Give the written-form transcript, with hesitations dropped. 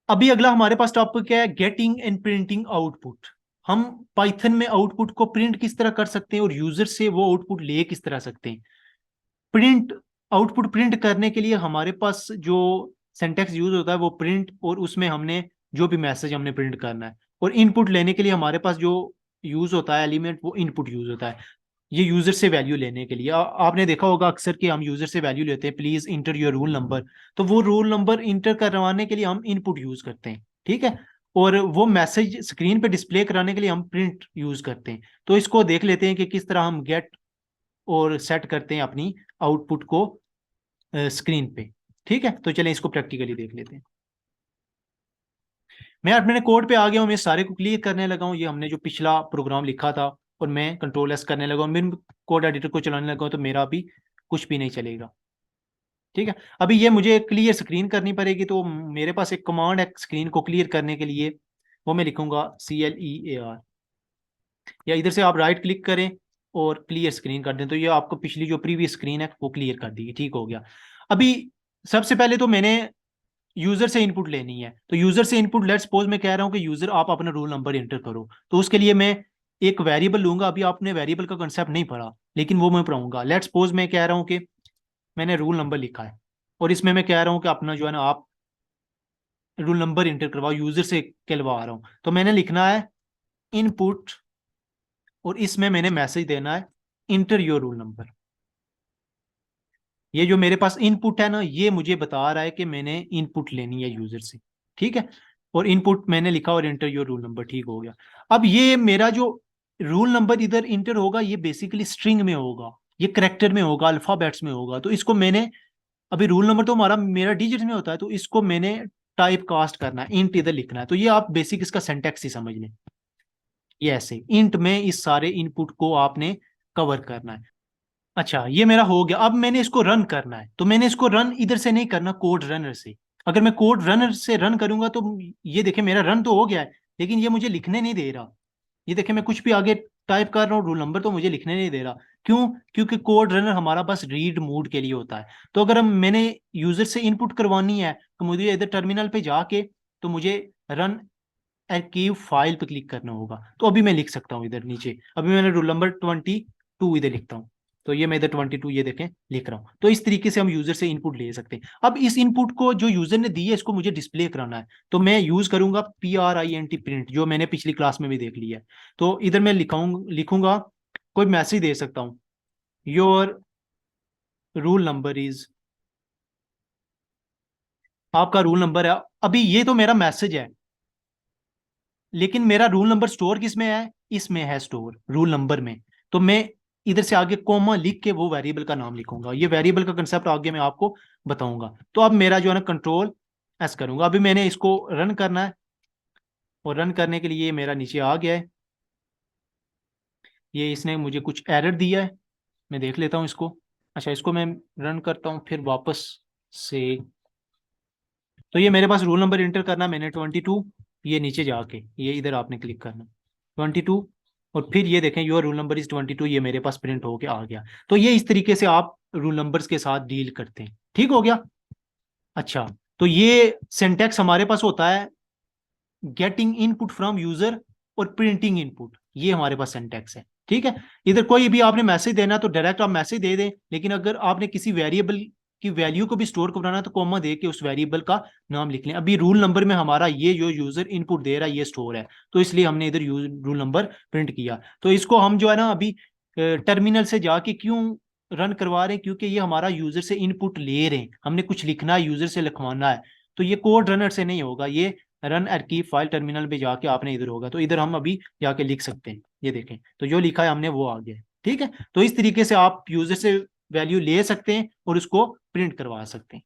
अभी अगला हमारे पास टॉपिक क्या है, गेटिंग एंड प्रिंटिंग आउटपुट। हम पाइथन में आउटपुट को प्रिंट किस तरह कर सकते हैं और यूजर से वो आउटपुट ले किस तरह सकते हैं। प्रिंट आउटपुट प्रिंट करने के लिए हमारे पास जो सिंटैक्स यूज होता है वो प्रिंट, और उसमें हमने जो भी मैसेज हमने प्रिंट करना है। और इनपुट लेने के लिए हमारे पास जो यूज होता है एलिमेंट, वो इनपुट यूज होता है। ये यूजर से वैल्यू लेने के लिए आपने देखा होगा अक्सर कि हम यूजर से वैल्यू लेते हैं, please inter your rule number. तो वो रूल नंबर इंटर करवाने के लिए हम इनपुट यूज करते हैं, ठीक है। और वो मैसेज स्क्रीन पे डिस्प्ले कराने के लिए हम प्रिंट यूज करते हैं। तो इसको देख लेते हैं कि किस तरह हम गेट और सेट करते हैं अपनी आउटपुट को स्क्रीन पे। ठीक है, तो चलें इसको प्रैक्टिकली देख लेते हैं। मैं अपने कोड पे आ गया हूँ, मैं सारे को क्लियर करने लगा हूँ। ये हमने जो पिछला प्रोग्राम लिखा था, और मैं कंट्रोल एस करने लगा हूँ, मैं कोड एडिटर को चलाने लगा हूँ, तो मेरा अभी कुछ भी नहीं चलेगा। ठीक है, अभी ये मुझे क्लियर स्क्रीन करनी पड़ेगी, तो मेरे पास एक कमांड है स्क्रीन को क्लियर करने के लिए। वो मैं लिखूंगा CLEAR, या इधर से आप राइट क्लिक करें और क्लियर स्क्रीन कर दें, तो ये आपको पिछली जो प्रीवियस स्क्रीन है वो क्लियर कर देगी। ठीक हो गया। अभी सबसे पहले तो मैंने यूजर से इनपुट लेनी है। तो यूजर से इनपुट, लेट्स सपोज मैं कह रहा हूं कि यूजर आप अपना रोल नंबर एंटर करो, तो उसके लिए मैं एक वेरिएबल लूंगा। अभी आपने वेरिएबल का कंसेप्ट नहीं पढ़ा, लेकिन वो मैं पढ़ाऊंगा। लेट्स सपोज मैं कह रहा हूं कि मैंने रूल नंबर लिखा है, और इसमें मैं कह रहा हूं कि अपना जो है ना आप रूल नंबर इंटर करवाओ, यूजर से कहलवा रहा हूं। तो मैंने लिखना है इनपुट, और इसमें मैंने मैसेज देना है इंटर योर रूल नंबर। ये जो मेरे पास इनपुट है ना, ये मुझे बता रहा है कि मैंने इनपुट लेनी है यूजर से। ठीक है, और इनपुट मैंने लिखा और इंटर योर रूल नंबर। ठीक हो गया। अब ये मेरा जो रूल नंबर इधर इंटर होगा, ये बेसिकली स्ट्रिंग में होगा, ये करेक्टर में होगा, अल्फाबेट्स में होगा। तो इसको मैंने, अभी रूल नंबर तो हमारा मेरा डिजिट में होता है, तो इसको मैंने टाइप कास्ट करना है, इंट इधर लिखना है। तो ये आप बेसिक इसका सिंटैक्स ही समझ लें। ये ऐसे इंट में इस सारे इनपुट को आपने कवर करना है। अच्छा, ये मेरा हो गया। अब मैंने इसको रन करना है, तो मैंने इसको रन इधर से नहीं करना, कोड रनर से। अगर मैं कोड रनर से रन करूंगा तो ये देखें मेरा रन तो हो गया है, लेकिन ये मुझे लिखने नहीं दे रहा। ये देखें मैं कुछ भी आगे टाइप कर रहा हूँ, रूल नंबर तो मुझे लिखने नहीं दे रहा। क्यों? क्योंकि कोड रनर हमारा बस रीड मोड के लिए होता है। तो अगर मैंने यूजर से इनपुट करवानी है, तो मुझे इधर टर्मिनल पे जाके, तो मुझे रन आर्काइव फाइल पे क्लिक करना होगा। तो अभी मैं लिख सकता हूँ इधर नीचे, अभी मैंने रूल नंबर 22 इधर लिखता हूँ। तो ये मैं इधर 22 ये देखें लिख रहा हूँ। तो इस तरीके से हम यूजर से इनपुट ले सकते हैं। अब इस इनपुट को जो यूजर ने दी है, इसको मुझे डिस्प्ले कराना है। तो मैं यूज करूंगा PRINT प्रिंट, जो मैंने पिछली क्लास में भी देख लिया है। तो इधर मैं लिखूंगा, कोई मैसेज दे सकता हूँ, योर रूल नंबर इज, आपका रूल नंबर है। अभी ये तो मेरा मैसेज है, लेकिन मेरा रूल नंबर स्टोर किस में है? इसमें है स्टोर, रूल नंबर में। तो मैं इधर से आगे कॉमा लिख के वो वेरिएबल का नाम लिखूंगा। ये वेरिएबल का कंसेप्ट आगे मैं आपको बताऊंगा। तो अब मेरा जो है ना कंट्रोल एस करूंगा। अभी मैंने इसको रन करना है, और रन करने के लिए मेरा नीचे आ गया है। ये इसने मुझे कुछ एरर दिया है, मैं देख लेता हूँ इसको। अच्छा, इसको मैं रन करता हूँ फिर वापस से। तो ये मेरे पास रूल नंबर इंटर करना, मैंने 22, ये नीचे जाके ये इधर आपने क्लिक करना 22, और फिर ये देखें योर रूल नंबर इज 22, ये मेरे पास प्रिंट होके आ गया। तो ये इस तरीके से आप रूल नंबर्स के साथ डील करते हैं। ठीक हो गया। अच्छा, तो ये सिंटैक्स हमारे पास होता है गेटिंग इनपुट फ्रॉम यूजर और प्रिंटिंग इनपुट, ये हमारे पास सिंटैक्स है। ठीक है, इधर कोई भी आपने मैसेज देना तो डायरेक्ट आप मैसेज दे दें, लेकिन अगर आपने किसी वेरिएबल की वैल्यू को भी स्टोर कराना है, तो कॉमा दे के उस वेरिएबल का नाम लिख लें। अभी रूल नंबर में हमारा ये जो यूजर इनपुट दे रहा है ये स्टोर है, तो इसलिए हमने इधर रूल नंबर प्रिंट किया। तो इसको हम जो है ना अभी टर्मिनल से जाके क्यों रन करवा रहे हैं? क्योंकि ये हमारा यूजर से इनपुट ले रहे हैं, हमने कुछ लिखना है, यूजर से लिखवाना है। तो ये कोड रनर से नहीं होगा, ये रन आर्काइव फाइल टर्मिनल पे जाके आपने इधर होगा। तो इधर हम अभी जाके लिख सकते हैं, ये देखें तो जो लिखा है हमने वो आ गया है। ठीक है, तो इस तरीके से आप यूजर से वैल्यू ले सकते हैं और उसको प्रिंट करवा सकते हैं।